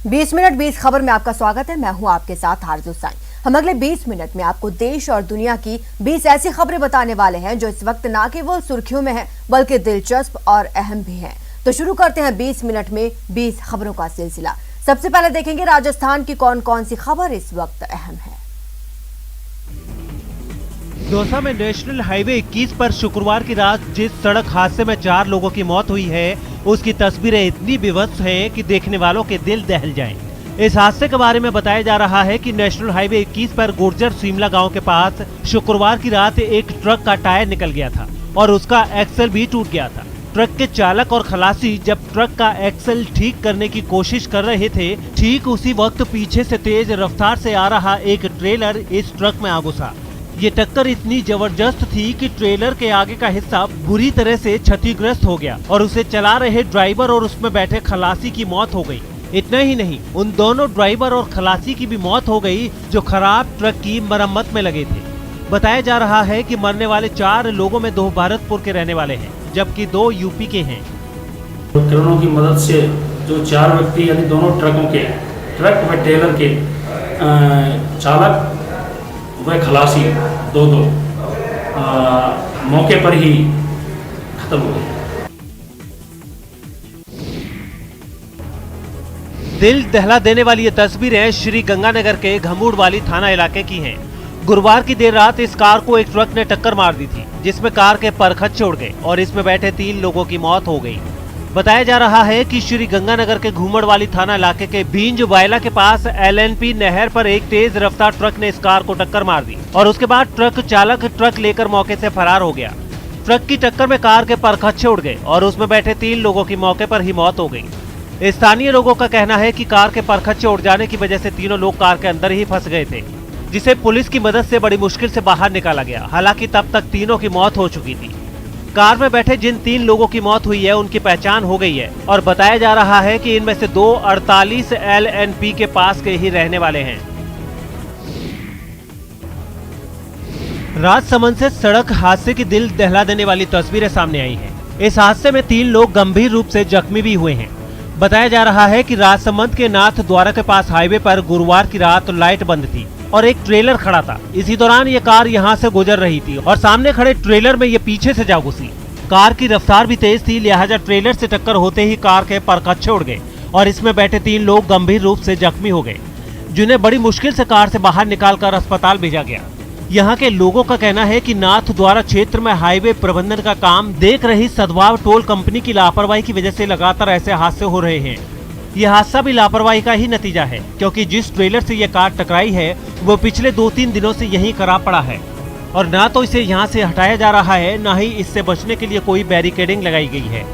20 minute 20 खबर में आपका स्वागत है। मैं हूं आपके साथ आरजू साईं। हम अगले 20 मिनट में आपको देश और दुनिया की 20 ऐसी खबरें बताने वाले हैं जो इस वक्त न केवल सुर्खियों में हैं बल्कि दिलचस्प और अहम भी हैं। तो शुरू करते हैं 20 मिनट में 20 खबरों का सिलसिला। सबसे पहले देखेंगे राजस्थान की कौन कौन सी खबर इस वक्त अहम है। दौसा में नेशनल हाईवे 21 पर शुक्रवार की रात जिस सड़क हादसे में 4 लोगों की मौत हुई है उसकी तस्वीरें इतनी विभत्स हैं कि देखने वालों के दिल दहल जाएं। इस हादसे के बारे में बताया जा रहा है कि नेशनल हाईवे 21 पर गुर्जर सीमला गांव के पास शुक्रवार की रात एक ट्रक का टायर निकल गया था और उसका एक्सल भी टूट गया था। ट्रक के चालक और खलासी जब ट्रक का एक्सल ठीक करने की कोशिश कर रहे थे, ठीक उसी वक्त पीछे से तेज रफ्तार से आ रहा एक ट्रेलर इस ट्रक में आ घुसा। ये टक्कर इतनी जबरदस्त थी कि ट्रेलर के आगे का हिस्सा बुरी तरह से क्षतिग्रस्त हो गया और उसे चला रहे ड्राइवर और उसमें बैठे खलासी की मौत हो गई। इतना ही नहीं, उन दोनों ड्राइवर और खलासी की भी मौत हो गई जो खराब ट्रक की मरम्मत में लगे थे। बताया जा रहा है कि मरने वाले 4 लोगों में 2 भरतपुर के रहने वाले हैं जबकि 2 यूपी के हैं। उपकरणों की मदद से जो 4 व्यक्ति यानी दोनों ट्रकों के, ट्रक व ट्रेलर के चालक वह खलासी दो मौके पर ही खत्म हो गए। दिल दहला देने वाली ये तस्वीरें श्री गंगानगर के घमूड़वाली थाना इलाके की हैं। गुरुवार की देर रात इस कार को एक ट्रक ने टक्कर मार दी थी जिसमें कार के परखच्चे उड़ गए और इसमें बैठे 3 लोगों की मौत हो गई। बताया जा रहा है कि श्री गंगानगर के घूमड़वाली थाना इलाके के बींज बायला के पास LNP नहर पर एक तेज रफ्तार ट्रक ने इस कार को टक्कर मार दी और उसके बाद ट्रक चालक ट्रक लेकर मौके से फरार हो गया। ट्रक की टक्कर में कार के परखच्चे उड़ गए और उसमें बैठे 3 लोगों की मौके पर ही मौत हो गई। स्थानीय लोगों का कहना है कि कार के परखच्चे उड़ जाने की वजह से तीनों लोग कार के अंदर ही फंस गए थे, जिसे पुलिस की मदद से बड़ी मुश्किल से बाहर निकाला गया। हालांकि तब तक तीनों की मौत हो चुकी थी। कार में बैठे जिन 3 लोगों की मौत हुई है उनकी पहचान हो गई है और बताया जा रहा है कि इनमें से 2 48 LNP के पास के ही रहने वाले हैं। राजसमंद से सड़क हादसे की दिल दहला देने वाली तस्वीरें सामने आई हैं। इस हादसे में 3 लोग गंभीर रूप से जख्मी भी हुए हैं। बताया जा रहा है कि राजसमंद के नाथ द्वारा के पास हाईवे पर गुरुवार की रात लाइट बंद थी और एक ट्रेलर खड़ा था। इसी दौरान ये कार यहाँ से गुजर रही थी और सामने खड़े ट्रेलर में ये पीछे से जा घुसी। कार की रफ्तार भी तेज थी, लिहाजा ट्रेलर से टक्कर होते ही कार के परखच्चे उड़ गए और इसमें बैठे 3 लोग गंभीर रूप से जख्मी हो गए, जिन्हें बड़ी मुश्किल से कार से बाहर निकालकर अस्पताल भेजा गया। यहाँ के लोगों का कहना है कि नाथ द्वारा क्षेत्र में हाईवे प्रबंधन का काम देख रही सद्भाव टोल कंपनी की लापरवाही की वजह से लगातार ऐसे हादसे हो रहे हैं। यह हादसा भी लापरवाही का ही नतीजा है, क्योंकि जिस ट्रेलर से यह कार टकराई है वो पिछले 2-3 दिनों से यहीं खराब पड़ा है और ना तो इसे यहाँ से हटाया जा रहा है, ना ही इससे बचने के लिए कोई बैरिकेडिंग लगाई गई है।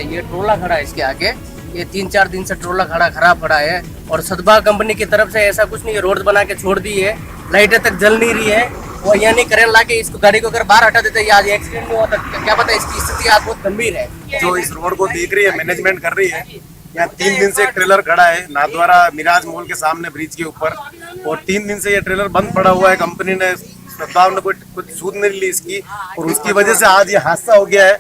ये ट्रोला खड़ा है इसके आगे, ये 3-4 दिन से ट्रोला खराब पड़ा है और सद्भाव कंपनी की तरफ से ऐसा कुछ नहीं है, रोड बना के छोड़ दी है, लाइटें तक जल नहीं रही है। वो यहाँ नहीं करें ला के इसको गाड़ी को अगर बाहर हटा देते आज एक्सीडेंट नहीं होता, क्या पता। इसकी स्थिति आज बहुत गंभीर है। जो इस रोड को देख रही है, मैनेजमेंट कर रही है। यहाँ 3 दिन से एक ट्रेलर खड़ा है नाथद्वारा मिराज मॉल के सामने ब्रिज के ऊपर और 3 दिन से ये ट्रेलर बंद पड़ा हुआ है। कंपनी ने सद्भाव ने कुछ सूद नहीं ली इसकी और उसकी वजह से आज ये हादसा हो गया है।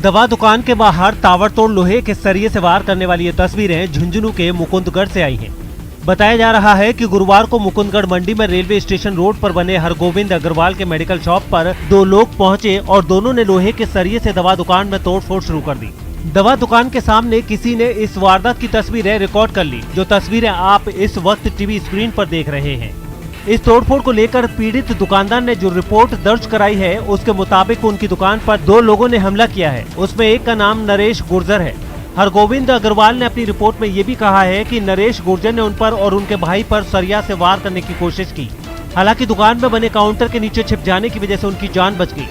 दवा दुकान के बाहर ताबड़तोड़ लोहे के सरिये से वार करने वाली ये तस्वीरें झुंझुनू के मुकुंदगढ़ से आई हैं। बताया जा रहा है कि गुरुवार को मुकुंदगढ़ मंडी में रेलवे स्टेशन रोड पर बने हरगोविंद अग्रवाल के मेडिकल शॉप पर 2 लोग पहुंचे और दोनों ने लोहे के सरिये से दवा दुकान में तोड़फोड़ शुरू कर दी। दवा दुकान के सामने किसी ने इस वारदात की तस्वीरें रिकॉर्ड कर ली, जो तस्वीरें आप इस वक्त टीवी स्क्रीन पर देख रहे हैं। इस तोड़फोड़ को लेकर पीड़ित दुकानदार ने जो रिपोर्ट दर्ज कराई है उसके मुताबिक उनकी दुकान पर 2 लोगों ने हमला किया है। उसमें एक का नाम नरेश गुर्जर है। हरगोविंद अग्रवाल ने अपनी रिपोर्ट में ये भी कहा है कि नरेश गुर्जर ने उन पर और उनके भाई पर सरिया से वार करने की कोशिश की। हालांकि दुकान में बने काउंटर के नीचे छिप जाने की वजह से उनकी जान बच गई।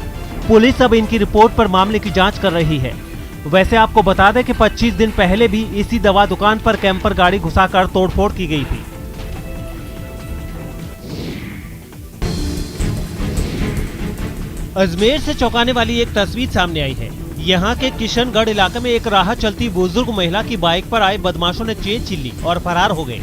पुलिस अब इनकी रिपोर्ट पर मामले की जांच कर रही है। वैसे आपको बता दें कि 25 दिन पहले भी इसी दवा दुकान पर कैंपर गाड़ी घुसाकर तोड़फोड़ की गई थी। अजमेर से चौंकाने वाली एक तस्वीर सामने आई है। यहाँ के किशनगढ़ इलाके में एक राह चलती बुजुर्ग महिला की बाइक पर आए बदमाशों ने चेन छीन ली और फरार हो गए।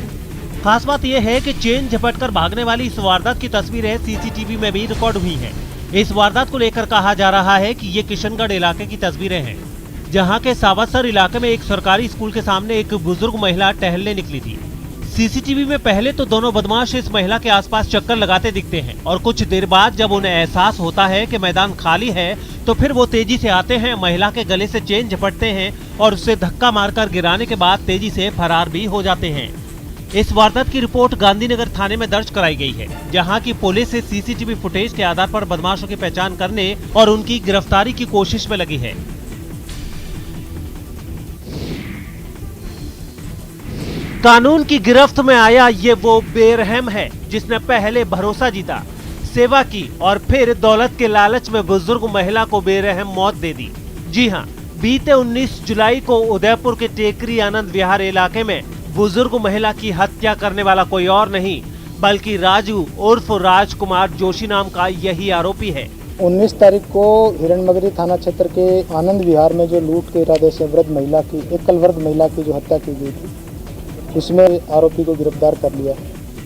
खास बात यह है कि चेन झपटकर भागने वाली इस वारदात की तस्वीरें सीसीटीवी में भी रिकॉर्ड हुई हैं। इस वारदात को लेकर कहा जा रहा है कि ये किशनगढ़ इलाके की तस्वीरें हैं। जहां के सावतसर इलाके में एक सरकारी स्कूल के सामने एक बुजुर्ग महिला टहलने निकली थी। सीसीटीवी में पहले तो दोनों बदमाश इस महिला के आसपास चक्कर लगाते दिखते हैं और कुछ देर बाद जब उन्हें एहसास होता है कि मैदान खाली है तो फिर वो तेजी से आते हैं, महिला के गले से चेन झपटते हैं और उसे धक्का मारकर गिराने के बाद तेजी से फरार भी हो जाते हैं। इस वारदात की रिपोर्ट गांधीनगर थाने में दर्ज कराई गई है, जहां की पुलिस सीसीटीवी फुटेज के आधार पर बदमाशों की पहचान करने और उनकी गिरफ्तारी की कोशिश में लगी है। कानून की गिरफ्त में आया ये वो बेरहम है जिसने पहले भरोसा जीता, सेवा की और फिर दौलत के लालच में बुजुर्ग महिला को बेरहम मौत दे दी। जी हां, बीते 19 जुलाई को उदयपुर के टेकरी आनंद विहार इलाके में बुजुर्ग महिला की हत्या करने वाला कोई और नहीं बल्कि राजू उर्फ राजकुमार जोशी नाम का यही आरोपी है। 19 तारीख को हिरणमगरी थाना क्षेत्र के आनंद विहार में जो लूट के इरादे से वृद्ध महिला की, एकल वृद्ध महिला की जो हत्या की गई थी, उसमें आरोपी को गिरफ्तार कर लिया।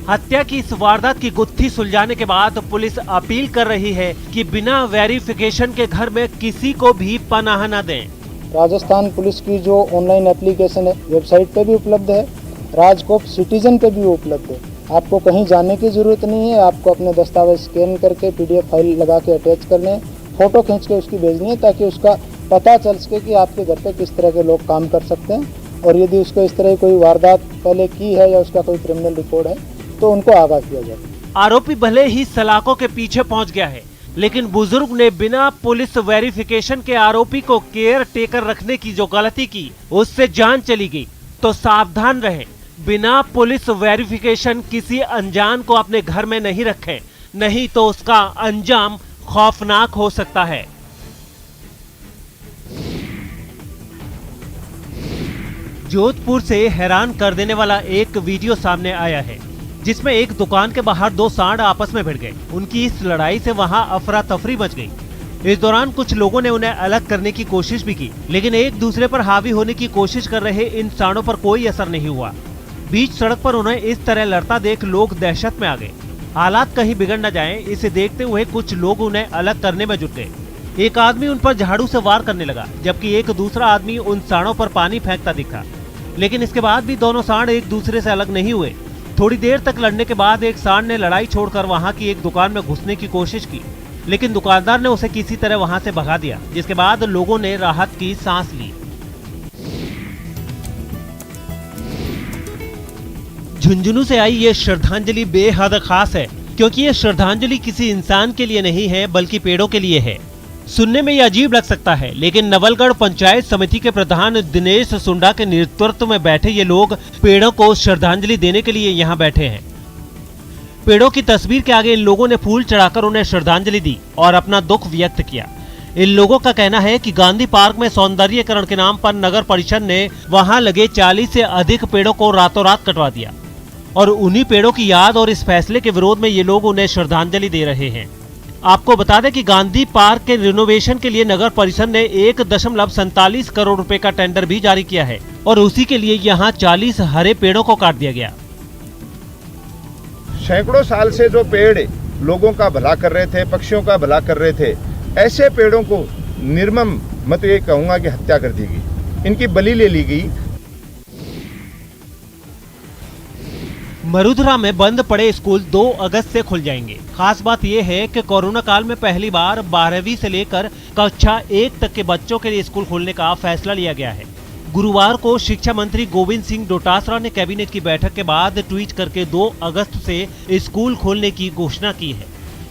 हत्या की इस वारदात की गुत्थी सुलझाने के बाद पुलिस अपील कर रही है कि बिना वेरिफिकेशन के घर में किसी को भी पनाह न दें। राजस्थान पुलिस की जो ऑनलाइन एप्लीकेशन है वेबसाइट पे भी उपलब्ध है, राजकोप सिटीजन पे भी उपलब्ध है। आपको कहीं जाने की जरूरत नहीं है, आपको अपने दस्तावेज स्कैन करके PDF फाइल लगा के अटैच करने, फोटो खींच के उसकी भेजनी है ताकि उसका पता चल सके कि आपके घर पे किस तरह के लोग काम कर सकते हैं और यदि उसको इस तरह कोई वारदात पहले की है या उसका कोई क्रिमिनल रिकॉर्ड है तो उनको आगाह किया जाए। आरोपी भले ही सलाखों के पीछे पहुंच गया है, लेकिन बुजुर्ग ने बिना पुलिस वेरिफिकेशन के आरोपी को केयर टेकर रखने की जो गलती की उससे जान चली गई। तो सावधान रहें, बिना पुलिस वेरिफिकेशन किसी अनजान को अपने घर में नहीं रखें, नहीं तो उसका अंजाम खौफनाक हो सकता है। जोधपुर से हैरान कर देने वाला एक वीडियो सामने आया है जिसमें एक दुकान के बाहर दो सांड आपस में भिड़ गए। उनकी इस लड़ाई से वहां अफरा तफरी मच गई। इस दौरान कुछ लोगों ने उन्हें अलग करने की कोशिश भी की, लेकिन एक दूसरे पर हावी होने की कोशिश कर रहे इन सांडों पर कोई असर नहीं हुआ। बीच सड़क पर उन्हें इस तरह लड़ता देख लोग दहशत में आ गए। हालात कहीं बिगड़ न जाएं, इसे देखते हुए कुछ लोग उन्हें अलग करने में जुट गए। एक आदमी उन पर झाड़ू से वार करने लगा, जबकि एक दूसरा आदमी उन सांडों पर पानी फेंकता दिखा, लेकिन इसके बाद भी दोनों सांड एक दूसरे से अलग नहीं हुए। थोड़ी देर तक लड़ने के बाद एक सांड ने लड़ाई छोड़कर वहां की एक दुकान में घुसने की कोशिश की, लेकिन दुकानदार ने उसे किसी तरह वहां से भगा दिया, जिसके बाद लोगों ने राहत की सांस ली। झुंझुनू से आई ये श्रद्धांजलि बेहद खास है, क्योंकि ये श्रद्धांजलि किसी इंसान के लिए नहीं है बल्कि पेड़ों के लिए है। सुनने में ये अजीब लग सकता है, लेकिन नवलगढ़ पंचायत समिति के प्रधान दिनेश सुंडा के नेतृत्व में बैठे ये लोग पेड़ों को श्रद्धांजलि देने के लिए यहाँ बैठे हैं। पेड़ों की तस्वीर के आगे इन लोगों ने फूल चढ़ाकर उन्हें श्रद्धांजलि दी और अपना दुख व्यक्त किया। इन लोगों का कहना है कि गांधी पार्क में सौंदर्यीकरण के नाम पर नगर परिषद ने वहां लगे 40 से अधिक पेड़ों को रातों रात कटवा दिया और उन्हीं पेड़ों की याद और इस फैसले के विरोध में ये लोग उन्हें श्रद्धांजलि दे रहे हैं। आपको बता दें कि गांधी पार्क के रिनोवेशन के लिए नगर परिषद ने 1.47 करोड़ रुपए का टेंडर भी जारी किया है और उसी के लिए यहां 40 हरे पेड़ों को काट दिया गया। सैकड़ों साल से जो पेड़ लोगों का भला कर रहे थे, पक्षियों का भला कर रहे थे, ऐसे पेड़ों को निर्मम मत ये कहूंगा कि हत्या कर दी गई, इनकी बलि ले ली गई। मरुधरा में बंद पड़े स्कूल 2 अगस्त से खुल जाएंगे। खास बात यह है कि कोरोना काल में पहली बार 12वीं से लेकर कक्षा 1 तक के बच्चों के लिए स्कूल खोलने का फैसला लिया गया है। गुरुवार को शिक्षा मंत्री गोविंद सिंह डोटासरा ने कैबिनेट की बैठक के बाद ट्वीट करके 2 अगस्त से स्कूल खोलने की घोषणा की है।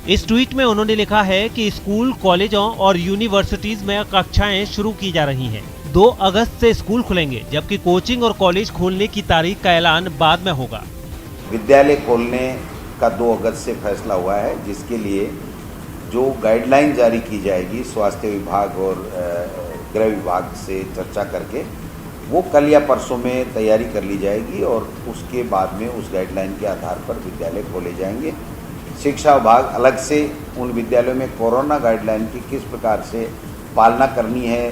इस ट्वीट में उन्होंने लिखा है कि स्कूल, कॉलेजों और यूनिवर्सिटीज में कक्षाएं शुरू की जा रही हैं। 2 अगस्त से स्कूल खुलेंगे, जबकि कोचिंग और कॉलेज खोलने की तारीख का ऐलान बाद में होगा। विद्यालय खोलने का 2 अगस्त से फैसला हुआ है, जिसके लिए जो गाइडलाइन जारी की जाएगी स्वास्थ्य विभाग और गृह विभाग से चर्चा करके वो कल या परसों में तैयारी कर ली जाएगी और उसके बाद में उस गाइडलाइन के आधार पर विद्यालय खोले जाएंगे। शिक्षा विभाग अलग से उन विद्यालयों में कोरोना गाइडलाइन की किस प्रकार से पालना करनी है,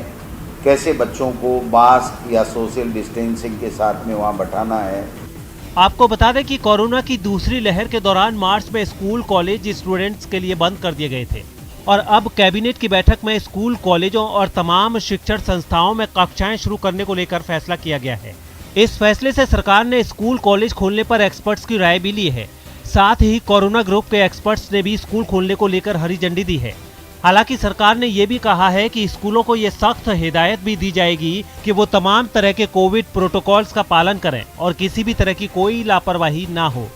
कैसे बच्चों को मास्क या सोशल डिस्टेंसिंग के साथ में वहाँ बैठाना है। आपको बता दें कि कोरोना की दूसरी लहर के दौरान मार्च में स्कूल, कॉलेज स्टूडेंट्स के लिए बंद कर दिए गए थे। और अब कैबिनेट की बैठक में स्कूल, कॉलेजों और तमाम शिक्षण संस्थाओं में कक्षाएं शुरू करने को लेकर फैसला किया गया है। इस फैसले से सरकार ने स्कूल, कॉलेज खोलने पर एक्सपर्ट्स की राय भी ली है। साथ ही कोरोना ग्रुप के एक्सपर्ट्स ने भी स्कूल खोलने को लेकर हरी झंडी दी है। हालांकि सरकार ने ये भी कहा है कि स्कूलों को ये सख्त हिदायत भी दी जाएगी कि वो तमाम तरह के कोविड प्रोटोकॉल्स का पालन करें और किसी भी तरह की कोई लापरवाही ना हो।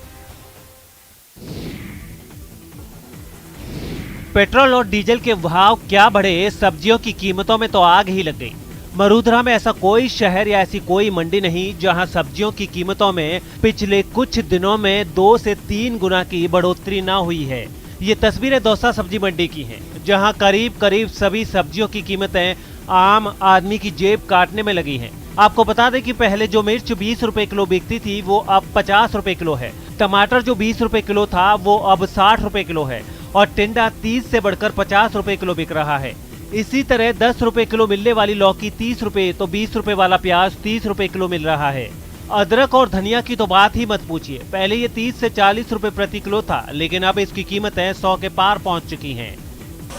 पेट्रोल और डीजल के भाव क्या बढ़े, सब्जियों की कीमतों में तो आग ही लग गई। मरूधरा में ऐसा कोई शहर या ऐसी कोई मंडी नहीं जहां सब्जियों की कीमतों में पिछले कुछ दिनों में 2 से 3 गुना की बढ़ोतरी ना हुई है। ये तस्वीरें दौसा सब्जी मंडी की हैं, जहां करीब करीब सभी सब्जियों की कीमतें आम आदमी की जेब काटने में लगी हैं। आपको बता दें कि पहले जो मिर्च 20 रुपए किलो बिकती थी वो अब 50 रुपए किलो है। टमाटर जो 20 रुपए किलो था वो अब 60 रुपए किलो है और टिंडा 30 से बढ़कर 50 रुपए किलो बिक रहा है। इसी तरह 10 रुपए किलो मिलने वाली लौकी 30 रुपए तो 20 रुपए वाला प्याज 30 रुपए किलो मिल रहा है। अदरक और धनिया की तो बात ही मत पूछिए। पहले ये 30 से 40 रुपए प्रति किलो था, लेकिन अब इसकी कीमतें 100 के पार पहुंच चुकी हैं।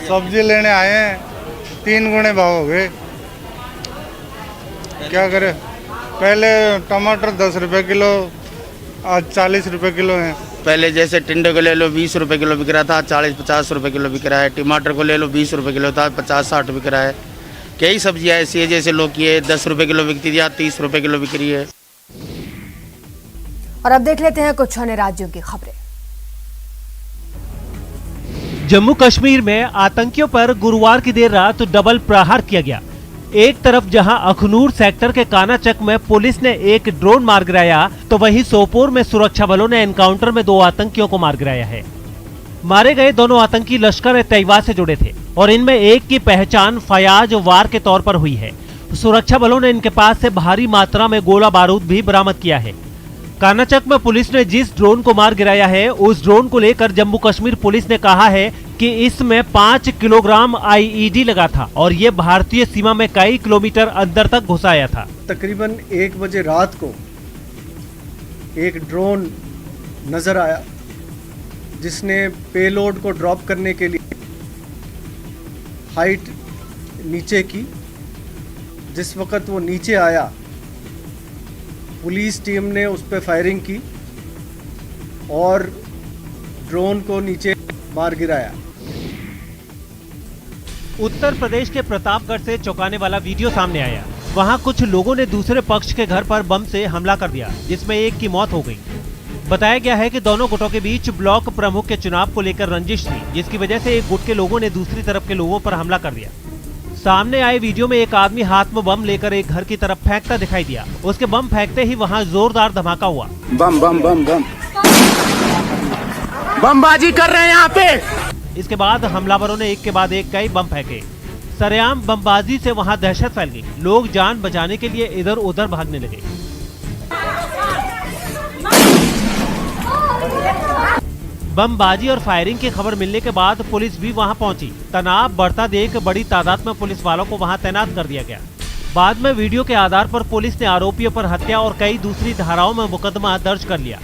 सब्जी लेने आए हैं, 3 गुने भाव हो गए। क्या करें, पहले टमाटर 10 रुपए किलो, आज 40 रुपए किलो है। पहले जैसे टिंडे को ले लो 20 रुपए किलो बिक रहा था, 40-50 रुपए किलो बिक रहा है। टमाटर को ले लो 20 रुपए किलो था, 50-60 बिक रहा है। कई सब्जियां ऐसी है जैसे लौकी है 10 रुपए किलो बिकती थी, 30 रुपए किलो बिक रही है। और अब देख लेते हैं कुछ अन्य राज्यों की खबरें। जम्मू कश्मीर में आतंकियों पर गुरुवार की देर रात डबल प्रहार किया गया। एक तरफ जहां अखनूर सेक्टर के कानाचक में पुलिस ने एक ड्रोन मार गिराया, तो वहीं सोपोर में सुरक्षा बलों ने एनकाउंटर में 2 आतंकियों को मार गिराया है। मारे गए दोनों आतंकी लश्कर-ए-तैयबा से जुड़े थे और इनमें एक की पहचान फयाज वार के तौर पर हुई है। सुरक्षा बलों ने इनके पास से भारी मात्रा में गोला बारूद भी बरामद किया है। कानाचक में पुलिस ने जिस ड्रोन को मार गिराया है, उस ड्रोन को लेकर जम्मू कश्मीर पुलिस ने कहा है कि इसमें 5 किलोग्राम आईईडी लगा था और ये भारतीय सीमा में कई किलोमीटर अंदर तक घुस आया था। तकरीबन 1 बजे रात को एक ड्रोन नजर आया जिसने पेलोड को ड्रॉप करने के लिए हाइट नीचे की। जिस वक्त वो नीचे आया, पुलिस टीम ने उस पर फायरिंग की और ड्रोन को नीचे मार गिराया। उत्तर प्रदेश के प्रतापगढ़ से चौंकाने वाला वीडियो सामने आया। वहां कुछ लोगों ने दूसरे पक्ष के घर पर बम से हमला कर दिया, जिसमें एक की मौत हो गई। बताया गया है कि दोनों गुटों के बीच ब्लॉक प्रमुख के चुनाव को लेकर रंजिश थी, जिसकी वजह से एक गुट के लोगों ने दूसरी तरफ के लोगों पर हमला कर दिया। सामने आए वीडियो में एक आदमी हाथ में बम लेकर एक घर की तरफ फेंकता दिखाई दिया। उसके बम फेंकते ही वहां जोरदार धमाका हुआ। बम बम बम बम बमबाजी कर रहे हैं यहाँ पे। इसके बाद हमलावरों ने एक के बाद एक कई बम फेंके। सरेआम बमबाजी से वहां दहशत फैल गई। लोग जान बचाने के लिए इधर उधर भागने लगे। बमबाजी और फायरिंग की खबर मिलने के बाद पुलिस भी वहां पहुंची। तनाव बढ़ता देख बड़ी तादाद में पुलिस वालों को वहां तैनात कर दिया गया। बाद में वीडियो के आधार पर पुलिस ने आरोपियों पर हत्या और कई दूसरी धाराओं में मुकदमा दर्ज कर लिया।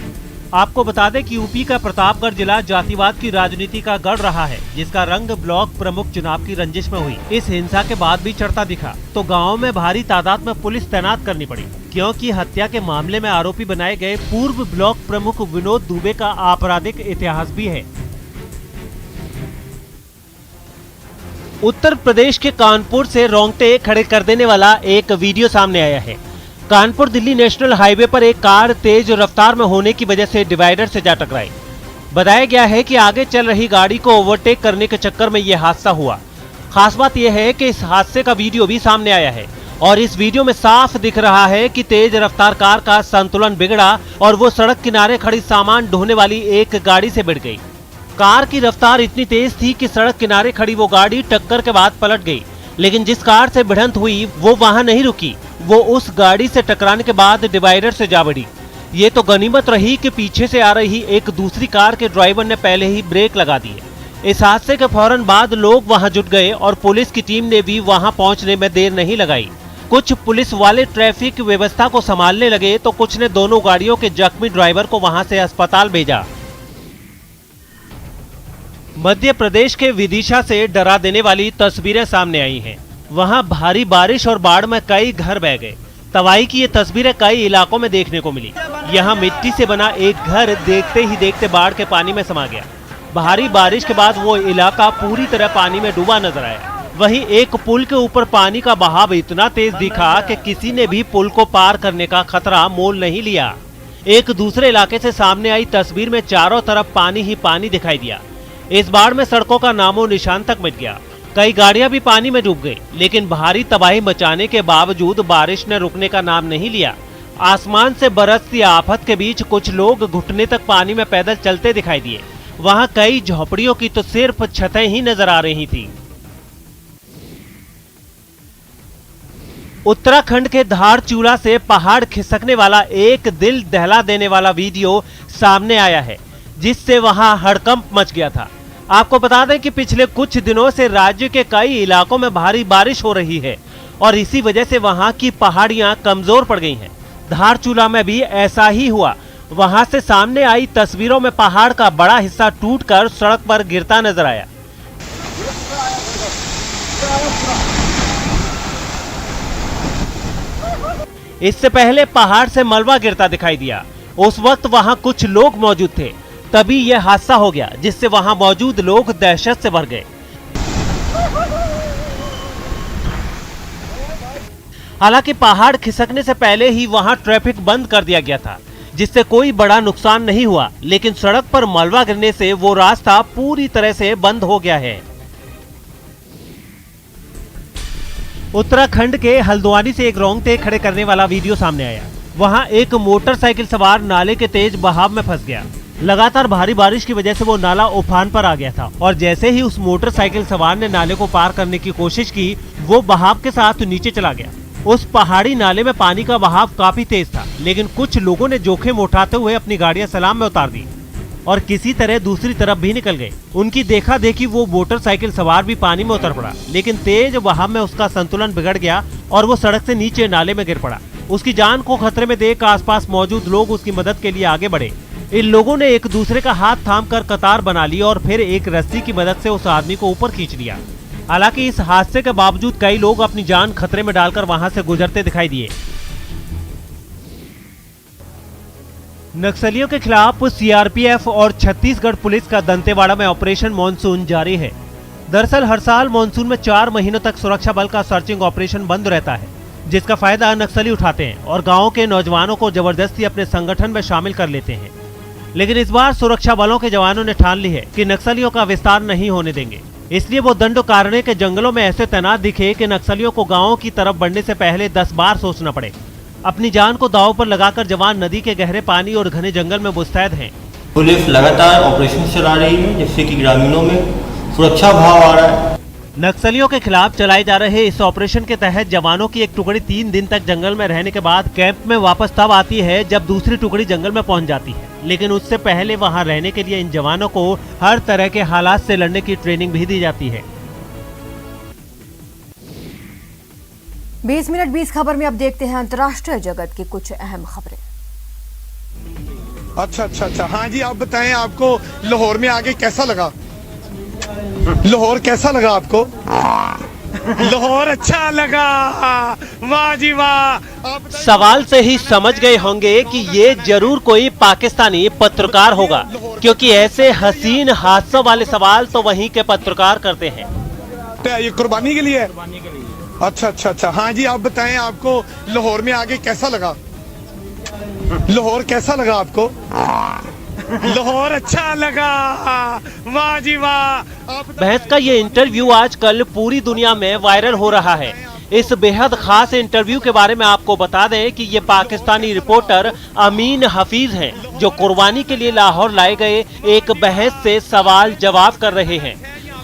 आपको बता दें कि यूपी का प्रतापगढ़ जिला जातिवाद की राजनीति का गढ़ रहा है, जिसका रंग ब्लॉक प्रमुख चुनाव की रंजिश में हुई। इस हिंसा के बाद भी चढ़ता दिखा तो गाँव में भारी तादाद में पुलिस तैनात करनी पड़ी, क्योंकि हत्या के मामले में आरोपी बनाए गए पूर्व ब्लॉक प्रमुख विनोद दुबे का आपराधिक इतिहास भी है। उत्तर प्रदेश के कानपुर से रोंगटे खड़े कर देने वाला एक वीडियो सामने आया है। कानपुर दिल्ली नेशनल हाईवे पर एक कार तेज रफ्तार में होने की वजह से डिवाइडर से जा टकराई। बताया गया है कि आगे चल रही गाड़ी को ओवरटेक करने के चक्कर में यह हादसा हुआ। खास बात यह है कि इस हादसे का वीडियो भी सामने आया है और इस वीडियो में साफ दिख रहा है कि तेज रफ्तार कार का संतुलन बिगड़ा और वो सड़क किनारे खड़ी सामान ढोने वाली एक गाड़ी से भिड़ गई। कार की रफ्तार इतनी तेज थी कि सड़क किनारे खड़ी वो गाड़ी टक्कर के बाद पलट गई, लेकिन जिस कार से भिड़ंत हुई वो वहां नहीं रुकी। वो उस गाड़ी से टकराने के बाद डिवाइडर से जा बढ़ी। ये तो गनीमत रही कि पीछे से आ रही एक दूसरी कार के ड्राइवर ने पहले ही ब्रेक लगा दिए। इस हादसे के फौरन बाद लोग वहां जुट गए और पुलिस की टीम ने भी वहां पहुंचने में देर नहीं लगाई। कुछ पुलिस वाले ट्रैफिक व्यवस्था को संभालने लगे तो कुछ ने दोनों गाड़ियों के जख्मी ड्राइवर को वहां से अस्पताल भेजा। मध्य प्रदेश के विदिशा से डरा देने वाली तस्वीरें सामने आई हैं। वहां भारी बारिश और बाढ़ में कई घर बह गए। तबाही की ये तस्वीरें कई इलाकों में देखने को मिली। यहां मिट्टी से बना एक घर देखते ही देखते बाढ़ के पानी में समा गया। भारी बारिश के बाद वो इलाका पूरी तरह पानी में डूबा नजर आया। वहीं एक पुल के ऊपर पानी का बहाव इतना तेज दिखा कि किसी ने भी पुल को पार करने का खतरा मोल नहीं लिया। एक दूसरे इलाके से सामने आई तस्वीर में चारों तरफ पानी ही पानी दिखाई दिया। इस बाढ़ में सड़कों का नामो निशान तक मिट गया। कई गाड़ियां भी पानी में डूब गई, लेकिन भारी तबाही मचाने के बावजूद बारिश ने रुकने का नाम नहीं लिया। आसमान से बरसती आफत के बीच कुछ लोग घुटने तक पानी में पैदल चलते दिखाई दिए। वहां कई झोपड़ियों की तो सिर्फ छतें ही नजर आ रही थी। उत्तराखंड के धारचूला से पहाड़ खिसकने वाला एक दिल दहला देने वाला वीडियो सामने आया है, जिससे वहां हड़कंप मच गया था। आपको बता दें कि पिछले कुछ दिनों से राज्य के कई इलाकों में भारी बारिश हो रही है और इसी वजह से वहां की पहाड़ियां कमजोर पड़ गई हैं। धारचूला में भी ऐसा ही हुआ। वहां से सामने आई तस्वीरों में पहाड़ का बड़ा हिस्सा टूटकर सड़क पर गिरता नजर आया। इससे पहले पहाड़ से मलबा गिरता दिखाई दिया। उस वक्त वहां कुछ लोग मौजूद थे, तभी यह हादसा हो गया, जिससे वहां मौजूद लोग दहशत से भर गए। हालांकि पहाड़ खिसकने से पहले ही वहां ट्रैफिक बंद कर दिया गया था, जिससे कोई बड़ा नुकसान नहीं हुआ, लेकिन सड़क पर मलबा गिरने से वो रास्ता पूरी तरह से बंद हो गया है। उत्तराखंड के हल्द्वानी से एक रोंगटे खड़े करने वाला वीडियो सामने आया। वहां एक मोटरसाइकिल सवार नाले के तेज बहाव में फंस गया। लगातार भारी बारिश की वजह से वो नाला उफान पर आ गया था और जैसे ही उस मोटरसाइकिल सवार ने नाले को पार करने की कोशिश की, वो बहाव के साथ नीचे चला गया। उस पहाड़ी नाले में पानी का बहाव काफी तेज था, लेकिन कुछ लोगों ने जोखिम उठाते हुए अपनी गाड़ियां सलाम में उतार दी और किसी तरह दूसरी तरफ भी निकल गए। उनकी देखा देखी वो मोटरसाइकिल सवार भी पानी में उतर पड़ा, लेकिन तेज बहाव में उसका संतुलन बिगड़ गया और वो सड़क से नीचे नाले में गिर पड़ा। उसकी जान को खतरे में देख आसपास मौजूद लोग उसकी मदद के लिए आगे बढ़े। इन लोगों ने एक दूसरे का हाथ थामकर कतार बना ली और फिर एक रस्सी की मदद से उस आदमी को ऊपर खींच लिया। हालांकि इस हादसे के बावजूद कई लोग अपनी जान खतरे में डालकर वहां से गुजरते दिखाई दिए। नक्सलियों के खिलाफ सीआरपीएफ और छत्तीसगढ़ पुलिस का दंतेवाड़ा में ऑपरेशन मॉनसून जारी है। दरअसल हर साल मॉनसून में 4 महीनों तक सुरक्षा बल का सर्चिंग ऑपरेशन बंद रहता है, जिसका फायदा नक्सली उठाते हैं और गांव के नौजवानों को जबरदस्ती अपने संगठन में शामिल कर लेते हैं। लेकिन इस बार सुरक्षा बलों के जवानों ने ठान ली है कि नक्सलियों का विस्तार नहीं होने देंगे। इसलिए वो दंडोकारण्य के जंगलों में ऐसे तैनात दिखे कि नक्सलियों को गांवों की तरफ बढ़ने से पहले 10 बार सोचना पड़े। अपनी जान को दांव पर लगाकर जवान नदी के गहरे पानी और घने जंगल में मुस्तैद हैं। पुलिस लगातार ऑपरेशन चला रही है, जिससे कि ग्रामीणों में सुरक्षा भाव आ रहा है। नक्सलियों के खिलाफ चलाए जा रहे इस ऑपरेशन के तहत जवानों की एक टुकड़ी 3 दिन तक जंगल में रहने के बाद कैंप में वापस तब आती है जब दूसरी टुकड़ी जंगल में पहुंच जाती है। लेकिन उससे पहले वहां रहने के लिए इन जवानों को हर तरह के हालात से लड़ने की ट्रेनिंग भी दी जाती है। 20 मिनट 20 खबर में अब देखते हैं अंतर्राष्ट्रीय जगत की कुछ अहम खबरें। अच्छा, हाँ जी, आप बताएं, आपको लाहौर में आके कैसा लगा? लाहौर कैसा लगा आपको? लाहौर अच्छा लगा, वाह जी वाह। सवाल से ही समझ गए होंगे कि ये जरूर कोई पाकिस्तानी पत्रकार होगा, क्योंकि ऐसे हसीन हादसों वाले सवाल तो वहीं के पत्रकार करते हैं। ये कुर्बानी के लिए? अच्छा, हाँ जी, आप बताएं, आपको लाहौर में आके कैसा लगा? लाहौर कैसा लगा आपको? लाहौर अच्छा लगा, वाह जी वाह। बहस का ये इंटरव्यू आजकल पूरी दुनिया में वायरल हो रहा है। इस बेहद खास इंटरव्यू के बारे में आपको बता दें कि ये पाकिस्तानी रिपोर्टर अमीन हफीज हैं, जो कुर्बानी के लिए लाहौर लाए गए एक बहस से सवाल जवाब कर रहे हैं।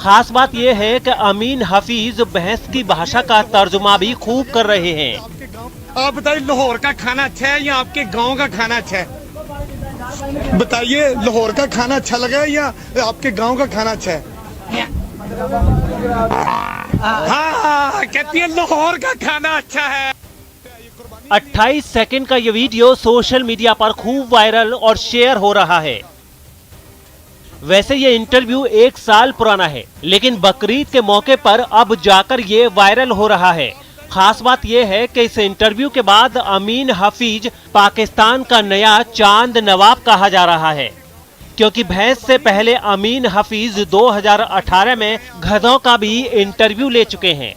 खास बात यह है कि अमीन हफीज बहस की भाषा का तर्जुमा भी खूब कर रहे हैं। आप बताइए, लाहौर का खाना अच्छा है या आपके गांव का खाना अच्छा है? बताइए, लाहौर का खाना अच्छा लगा या आपके गांव का खाना अच्छा है? हाँ, कहती है लाहौर का खाना अच्छा है। 28 सेकंड का ये वीडियो सोशल मीडिया पर खूब वायरल और शेयर हो रहा है। वैसे ये इंटरव्यू 1 साल पुराना है, लेकिन बकरीद के मौके पर अब जाकर ये वायरल हो रहा है। खास बात यह है कि इस इंटरव्यू के बाद अमीन हफीज पाकिस्तान का नया चांद नवाब कहा जा रहा है, क्योंकि भैंस से पहले अमीन हफीज 2018 में गधों का भी इंटरव्यू ले चुके हैं।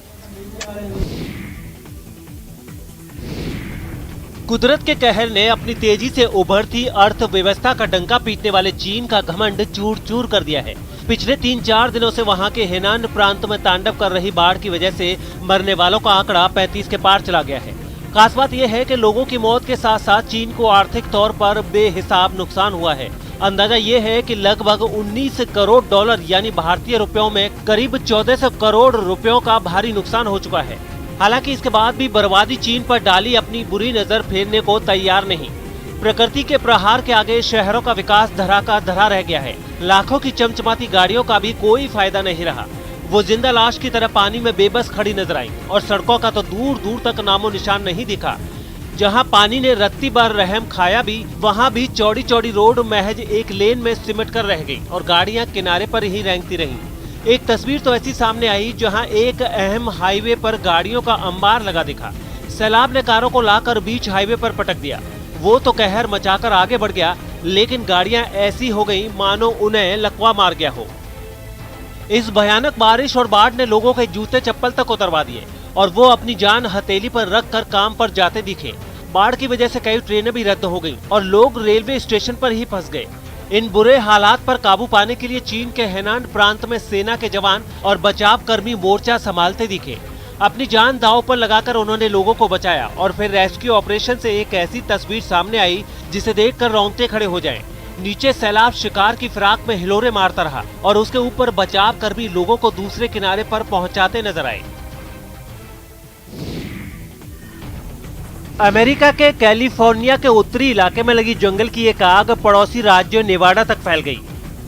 कुदरत के कहर ने अपनी तेजी से उभरती अर्थव्यवस्था का डंका पीटने वाले चीन का घमंड चूर चूर कर दिया है। पिछले 3-4 दिनों से वहां के हेनान प्रांत में तांडव कर रही बाढ़ की वजह से मरने वालों का आंकड़ा 35 के पार चला गया है। खास बात यह है कि लोगों की मौत के साथ साथ चीन को आर्थिक तौर पर बेहिसाब नुकसान हुआ है। अंदाजा ये है कि लगभग 19 करोड़ डॉलर यानी भारतीय रुपयों में करीब 1400 करोड़ रुपयों का भारी नुकसान हो चुका है। हालांकि इसके बाद भी बर्बादी चीन पर डाली अपनी बुरी नजर फेरने को तैयार नहीं। प्रकृति के प्रहार के आगे शहरों का विकास धरा का धरा रह गया है। लाखों की चमचमाती गाड़ियों का भी कोई फायदा नहीं रहा। वो जिंदा लाश की तरह पानी में बेबस खड़ी नजर आई और सड़कों का तो दूर दूर तक नामो निशान नहीं दिखा। जहां पानी ने रत्ती बार रहम खाया भी, वहां भी चौड़ी चौड़ी रोड महज एक लेन में सिमट कर रह गई और गाड़ियां किनारे पर ही रेंगती रहीं। एक तस्वीर तो ऐसी सामने आई जहां एक अहम हाईवे पर गाड़ियों का अंबार लगा दिखा। सैलाब ने कारों को लाकर बीच हाईवे पर पटक दिया। वो तो कहर मचाकर आगे बढ़ गया, लेकिन गाड़ियां ऐसी हो गईं मानो उन्हें लकवा मार गया हो। इस भयानक बारिश और बाढ़ ने लोगों के जूते चप्पल तक उतरवा दिए और वो अपनी जान हथेली पर रखकर काम पर जाते दिखे। बाढ़ की वजह से कई ट्रेनें भी रद्द हो गईं और लोग रेलवे स्टेशन पर ही फंस गए। इन बुरे हालात पर काबू पाने के लिए चीन के हेनान प्रांत में सेना के जवान और बचाव कर्मी मोर्चा संभालते दिखे। अपनी जान दांव पर लगाकर उन्होंने लोगों को बचाया और फिर रेस्क्यू ऑपरेशन से एक ऐसी तस्वीर सामने आई जिसे देखकर रोंगटे खड़े हो जाएं। नीचे सैलाब शिकार की फिराक में हिलोरे मारता रहा और उसके ऊपर बचाव कर्मी लोगों को दूसरे किनारे पर पहुंचाते नजर आए। अमेरिका के कैलिफोर्निया के उत्तरी इलाके में लगी जंगल की एक आग पड़ोसी राज्य नेवाडा तक फैल गई,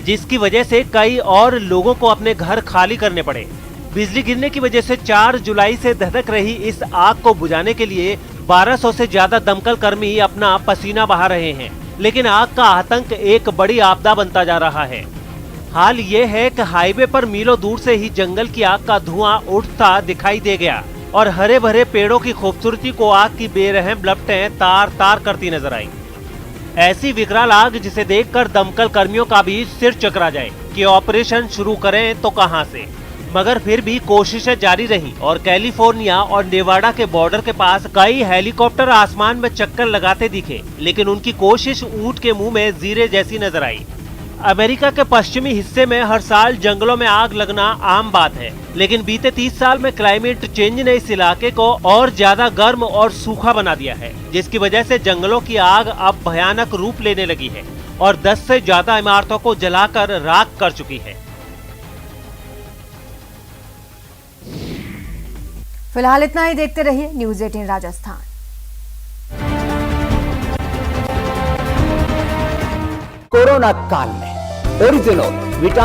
जिसकी वजह से कई और लोगों को अपने घर खाली करने पड़े। बिजली गिरने की वजह से 4 जुलाई से धधक रही इस आग को बुझाने के लिए 1200 से ज्यादा दमकल कर्मी अपना पसीना बहा रहे हैं, लेकिन आग का आतंक एक बड़ी आपदा बनता जा रहा है। हाल ये है कि हाईवे पर मीलों दूर से ही जंगल की आग का धुआं उठता दिखाई दे गया और हरे भरे पेड़ों की खूबसूरती को आग की बेरहम लपटें तार तार करती नजर आई। ऐसी विकराल आग जिसे देखकर दमकल कर्मियों का भी सिर चकरा जाए कि ऑपरेशन शुरू करें तो कहां से। मगर फिर भी कोशिशें जारी रही और कैलिफोर्निया और नेवाडा के बॉर्डर के पास कई हेलीकॉप्टर आसमान में चक्कर लगाते दिखे, लेकिन उनकी कोशिश ऊंट के मुंह में जीरे जैसी नजर आई। अमेरिका के पश्चिमी हिस्से में हर साल जंगलों में आग लगना आम बात है, लेकिन बीते 30 साल में क्लाइमेट चेंज ने इस इलाके को और ज्यादा गर्म और सूखा बना दिया है, जिसकी वजह से जंगलों की आग अब भयानक रूप लेने लगी है और 10 से ज्यादा इमारतों को जलाकर राख कर चुकी है। फिलहाल इतना ही। देखते रहिए न्यूज़ 18 राजस्थान। कोरोना काल में ओरिजिनल विटामिन